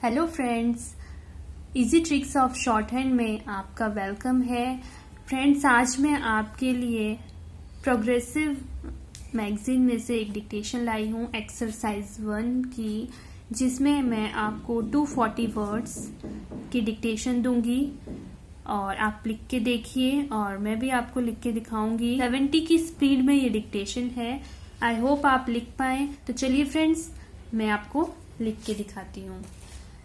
Hello friends, easy tricks of short hand में आपका welcome है। फ्रेंड्स, आज मैं आपके लिए प्रोग्रेसिव मैगजीन में से एक डिक्टेशन लाई हूँ एक्सरसाइज 1 की, जिसमें मैं आपको 240 वर्ड्स की डिक्टेशन दूंगी और आप लिख के देखिए और मैं भी आपको लिख के दिखाऊंगी। 70 की स्पीड में ये डिक्टेशन है। आई होप आप लिख पाए। तो चलिए फ्रेंड्स, मैं आपको लिख के दिखाती हूँ।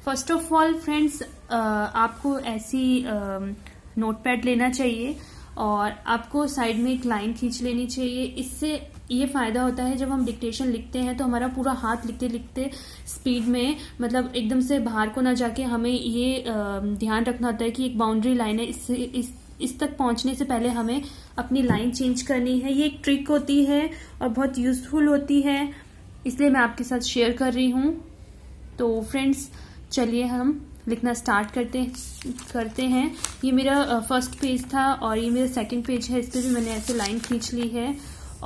फर्स्ट ऑफ ऑल फ्रेंड्स, आपको ऐसी नोटपैड लेना चाहिए और आपको साइड में एक लाइन खींच लेनी चाहिए। इससे ये फायदा होता है, जब हम डिक्टेशन लिखते हैं तो हमारा पूरा हाथ लिखते लिखते स्पीड में, मतलब एकदम से बाहर को ना जाके, हमें ये ध्यान रखना होता है कि एक बाउंड्री लाइन है, इससे इस तक पहुंचने से पहले हमें अपनी लाइन चेंज करनी है। ये एक ट्रिक होती है और बहुत यूजफुल होती है, इसलिए मैं आपके साथ शेयर कर रही हूँ। तो फ्रेंड्स, चलिए हम लिखना स्टार्ट करते हैं। ये मेरा फर्स्ट पेज था और ये मेरा सेकंड पेज है। इस पे भी मैंने ऐसे लाइन खींच ली है।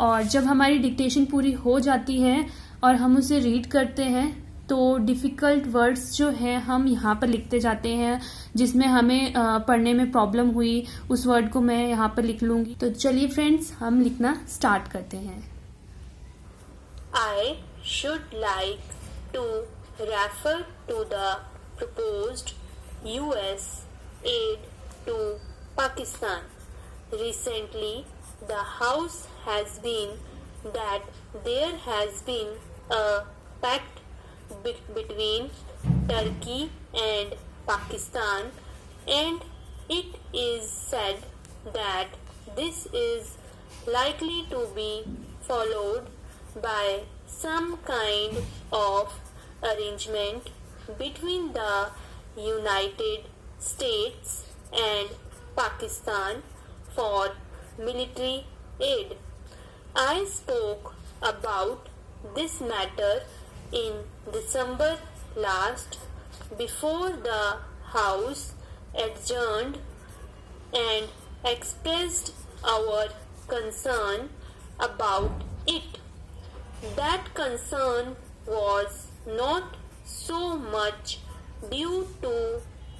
और जब हमारी डिक्टेशन पूरी हो जाती है और हम उसे रीड करते हैं तो डिफिकल्ट वर्ड्स जो है हम यहाँ पर लिखते जाते हैं। जिसमें हमें पढ़ने में प्रॉब्लम हुई, उस वर्ड को मैं यहाँ पर लिख लूंगी। तो चलिए फ्रेंड्स, हम लिखना स्टार्ट करते हैं। I should like to refer to the proposed US aid to Pakistan. Recently, the House has been that there has been a pact between Turkey and Pakistan, and it is said that this is likely to be followed by some kind of arrangement between the United States and Pakistan for military aid. I spoke about this matter in December last, before the House adjourned, and expressed our concern about it. That concern was not so much due to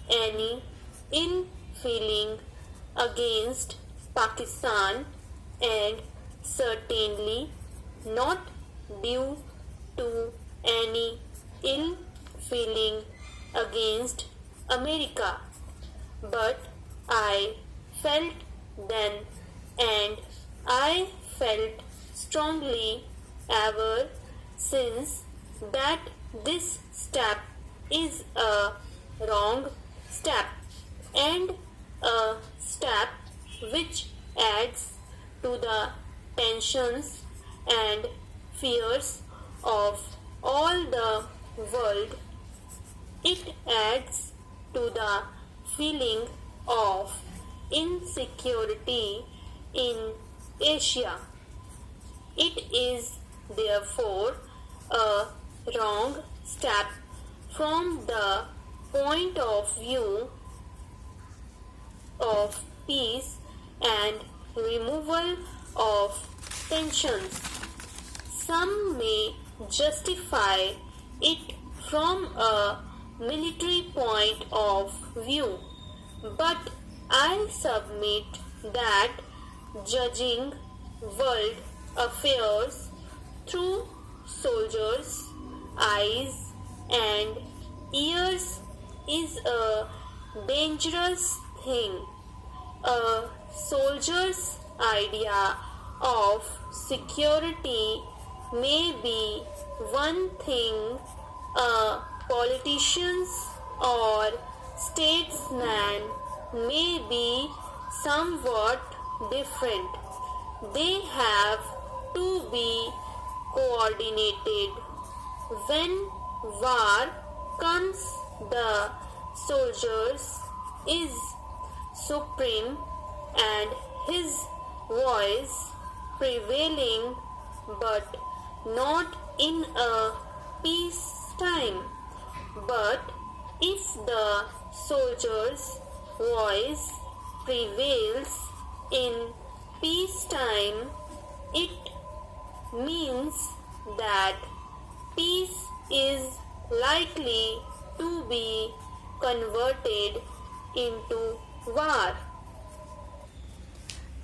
any ill feeling against Pakistan, and certainly not due to any ill feeling against America. But I felt then, and I felt strongly ever since, that this step is a wrong step, and a step which adds to the tensions and fears of all the world. It adds to the feeling of insecurity in Asia. It is therefore a wrong step from the point of view of peace and removal of tensions. Some may justify it from a military point of view, but I submit that judging world affairs through soldiers' eyes and ears is a dangerous thing. A soldier's idea of security may be one thing, a politician's or statesman may be somewhat different. They have to be coordinated. When war comes, the soldiers is supreme and his voice prevailing, but not in a peace time. But if the soldier's voice prevails in peacetime, it means that peace is likely to be converted into var.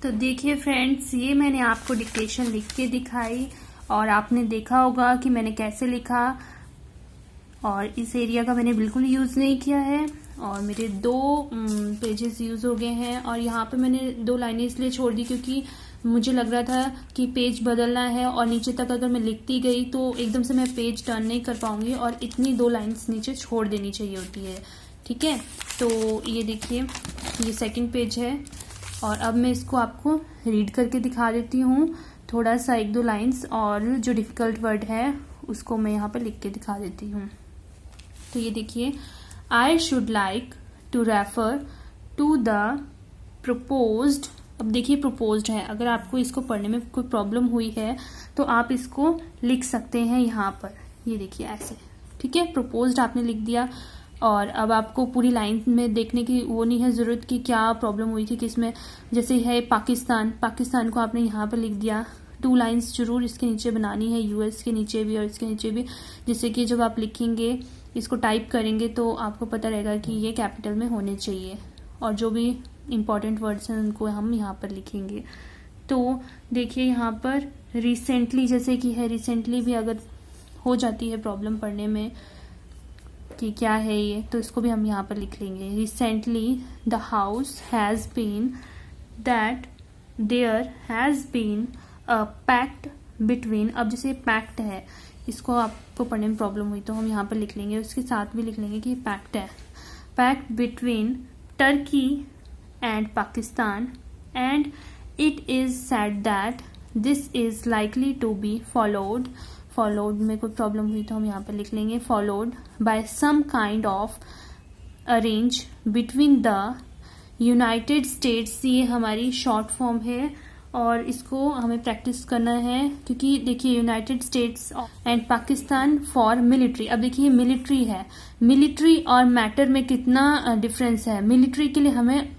तो देखिए friends, ये मैंने आपको dictation लिख के दिखाई और आपने देखा होगा कि मैंने कैसे लिखा। और इस एरिया का मैंने बिल्कुल यूज नहीं किया है और मेरे 2 पेजेस यूज हो गए हैं। और यहाँ पे मैंने 2 लाइनें इसलिए छोड़ दी क्योंकि मुझे लग रहा था कि पेज बदलना है और नीचे तक अगर मैं लिखती गई तो एकदम से मैं पेज टर्न नहीं कर पाऊंगी और इतनी 2 लाइन्स नीचे छोड़ देनी चाहिए होती है। ठीक है, तो ये देखिए, ये सेकंड पेज है और अब मैं इसको आपको रीड करके दिखा देती हूँ। थोड़ा सा 1-2 लाइन्स और जो डिफिकल्ट वर्ड है उसको मैं यहाँ पे लिख के दिखा देती हूँ। तो ये देखिए, I should like to refer to the proposed. अब देखिए प्रपोज्ड है, अगर आपको इसको पढ़ने में कोई प्रॉब्लम हुई है तो आप इसको लिख सकते हैं यहाँ पर। ये देखिए ऐसे, ठीक है, प्रपोज्ड आपने लिख दिया। और अब आपको पूरी लाइन में देखने की वो नहीं है जरूरत कि क्या प्रॉब्लम हुई थी किसमें। जैसे है पाकिस्तान, पाकिस्तान को आपने यहाँ पर लिख दिया। 2 लाइन्स जरूर इसके नीचे बनानी है, यूएस के नीचे भी और इसके नीचे भी, जिससे कि जब आप लिखेंगे, इसको टाइप करेंगे तो आपको पता रहेगा कि ये कैपिटल में होने चाहिए। और जो भी इम्पोर्टेंट वर्ड्स हैं उनको हम यहाँ पर लिखेंगे। तो देखिए यहाँ पर रिसेंटली, जैसे कि है रिसेंटली भी अगर हो जाती है प्रॉब्लम पढ़ने में कि क्या है ये, तो इसको भी हम यहाँ पर लिख लेंगे। Recently the house has been that there has been a pact between. अब जैसे पैक्ट है, इसको आपको पढ़ने में प्रॉब्लम हुई तो हम यहाँ पर लिख लेंगे, उसके साथ भी लिख लेंगे कि पैक्ट है। Pact between Turkey and Pakistan and it is said that this is likely to be followed. Followed में कोई प्रॉब्लम हुई तो हम यहाँ पर लिख लेंगे followed by some kind of arrange between the United States. ये हमारी शॉर्ट फॉर्म है और इसको हमें प्रैक्टिस करना है क्योंकि देखिए United states and Pakistan for military. अब देखिए मिलिट्री है, मिलिट्री और मैटर में कितना डिफरेंस है। मिलिट्री के लिए हमें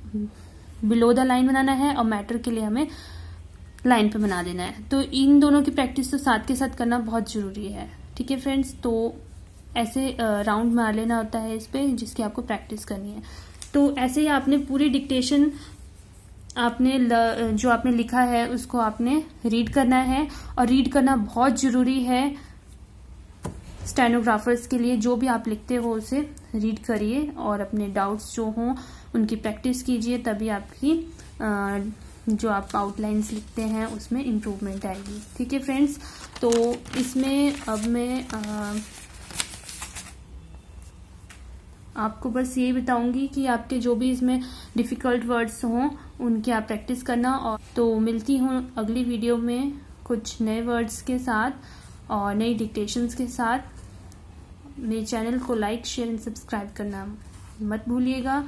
बिलो द लाइन बनाना है और मैटर के लिए हमें लाइन पे बना देना है। तो इन दोनों की प्रैक्टिस तो साथ के साथ करना बहुत जरूरी है। ठीक है फ्रेंड्स, तो ऐसे राउंड मार लेना होता है इस पे, जिसकी आपको प्रैक्टिस करनी है। तो ऐसे ही आपने पूरी डिक्टेशन आपने जो आपने लिखा है उसको आपने रीड करना है और रीड करना बहुत जरूरी है स्टेनोग्राफर्स के लिए। जो भी आप लिखते हो उसे रीड करिए और अपने डाउट्स जो हों उनकी प्रैक्टिस कीजिए, तभी आपकी जो आप आउटलाइंस लिखते हैं उसमें इम्प्रूवमेंट आएगी। ठीक है फ्रेंड्स, तो इसमें अब मैं आपको बस यही बताऊंगी कि आपके जो भी इसमें डिफिकल्ट वर्ड्स हों उनकी आप प्रैक्टिस करना। और तो मिलती हूँ अगली वीडियो में कुछ नए वर्ड्स के साथ और नई डिक्टेशंस के साथ। मेरे चैनल को लाइक, शेयर एंड सब्सक्राइब करना मत भूलिएगा।